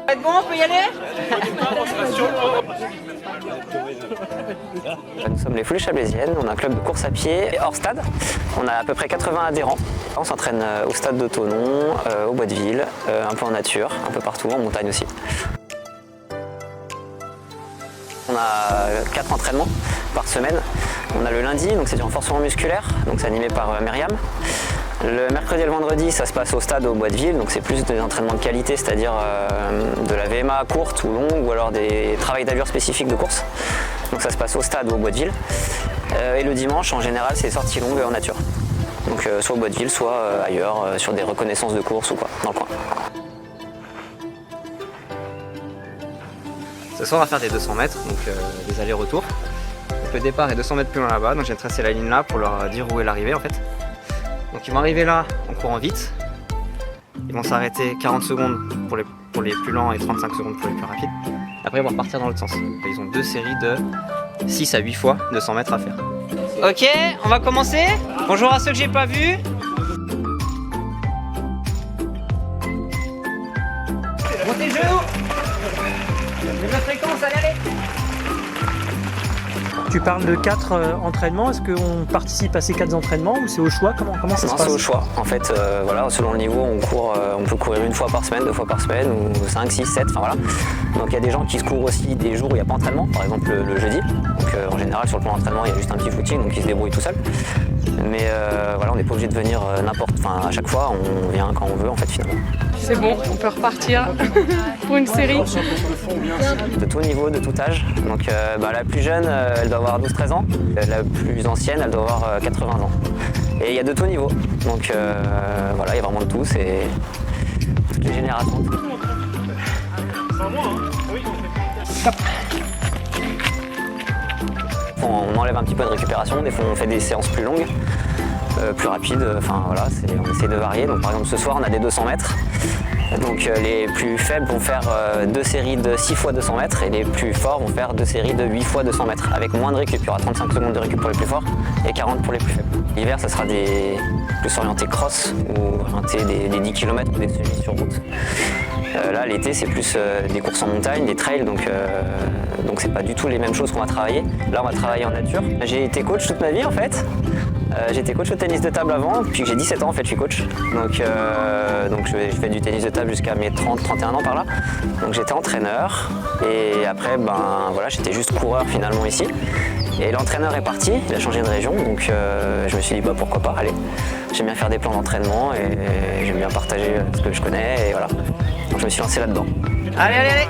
Ça va être bon, on peut y aller? Nous sommes les Foulées Chablaisiennes, on a un club de course à pied hors stade. On a à peu près 80 adhérents. On s'entraîne au stade de Thonon, au Bois de Ville, un peu en nature, un peu partout, en montagne aussi. On a 4 entraînements par semaine. On a le lundi, donc c'est du renforcement musculaire, donc c'est animé par Myriam. Le mercredi et le vendredi, ça se passe au stade au Bois de Ville, donc c'est plus des entraînements de qualité, c'est-à-dire de la VMA courte ou longue, ou alors des travails d'allure spécifiques de course. Donc ça se passe au stade ou au Bois de Ville. Et le dimanche, en général, c'est sorties longues en nature. Donc soit au Bois de Ville, soit ailleurs, sur des reconnaissances de course ou quoi, dans le coin. Ce soir, on va faire des 200 mètres, donc des allers-retours. Le départ est 200 mètres plus loin là-bas, donc j'ai tracé la ligne là pour leur dire où est l'arrivée en fait. Donc ils vont arriver là en courant vite. Ils vont s'arrêter 40 secondes pour les plus lents et 35 secondes pour les plus rapides. Après ils vont repartir dans l'autre sens. Ils ont 2 séries de 6 à 8 fois 200 mètres à faire. Ok, on va commencer. Bonjour à ceux que j'ai pas vus. Montez les genoux. La fréquence, allez, allez. Tu parles de 4 entraînements, est-ce qu'on participe à ces 4 entraînements ou c'est au choix? Comment ça se passe? C'est au choix. En fait, voilà, selon le niveau, on peut courir 1 fois par semaine, 2 fois par semaine, ou 5, 6, 7, enfin voilà. Donc il y a des gens qui se courent aussi des jours où il n'y a pas d'entraînement, par exemple le jeudi. Donc en général, sur le plan d'entraînement, il y a juste un petit footing, donc ils se débrouillent tout seuls. Mais voilà, on n'est pas obligé de venir à chaque fois, on vient quand on veut en fait finalement. C'est bon, on peut repartir pour une série. De tout niveau, de tout âge. Donc la plus jeune, elle doit avoir 12-13 ans. La plus ancienne, elle doit avoir 80 ans. Et il y a de tout niveau. Donc voilà, il y a vraiment de tout, c'est toutes les générations. On enlève un petit peu de récupération, des fois on fait des séances plus longues, plus rapides, enfin voilà, on essaie de varier. Donc par exemple ce soir on a des 200 mètres. Donc les plus faibles vont faire 2 séries de 6 fois 200 mètres et les plus forts vont faire 2 séries de 8 fois 200 mètres avec moins de récup. Il y aura 35 secondes de récup pour les plus forts et 40 pour les plus faibles. L'hiver, ça sera des plus orientés cross ou orientés des 10 km ou des semis sur route. Là, l'été, c'est plus des courses en montagne, des trails, donc c'est pas du tout les mêmes choses qu'on va travailler. Là, on va travailler en nature. J'ai été coach toute ma vie en fait. J'étais coach au tennis de table avant, depuis que j'ai 17 ans en fait je suis coach. Donc je fais du tennis de table jusqu'à mes 30-31 ans par là. Donc j'étais entraîneur et après voilà, j'étais juste coureur finalement ici. Et l'entraîneur est parti, il a changé de région, donc je me suis dit pourquoi pas, allez. J'aime bien faire des plans d'entraînement et j'aime bien partager ce que je connais et voilà. Donc je me suis lancé là-dedans. Allez, allez, allez.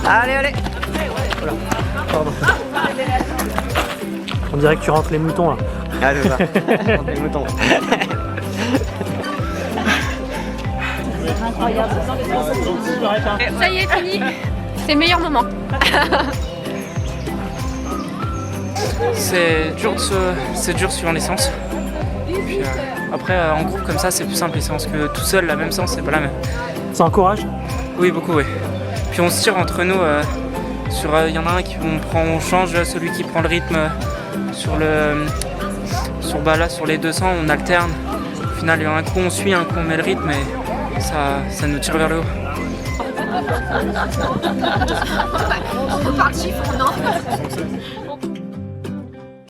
Allez, allez. Voilà. Pardon. On dirait que tu rentres les moutons là. Ah c'est ça, les moutons. Incroyable. Ça y est, fini. C'est le meilleur moment. C'est dur suivant les séances. Puis, après en groupe comme ça c'est plus simple les séances que tout seul, la même séance c'est pas la même. Ça encourage? Oui, beaucoup, oui. Puis on se tire entre nous il y en a un qui on change celui qui prend le rythme sur les 200 on alterne. Au final un coup on suit, un coup on met le rythme et ça nous tire vers le haut. On repart chiffre, non?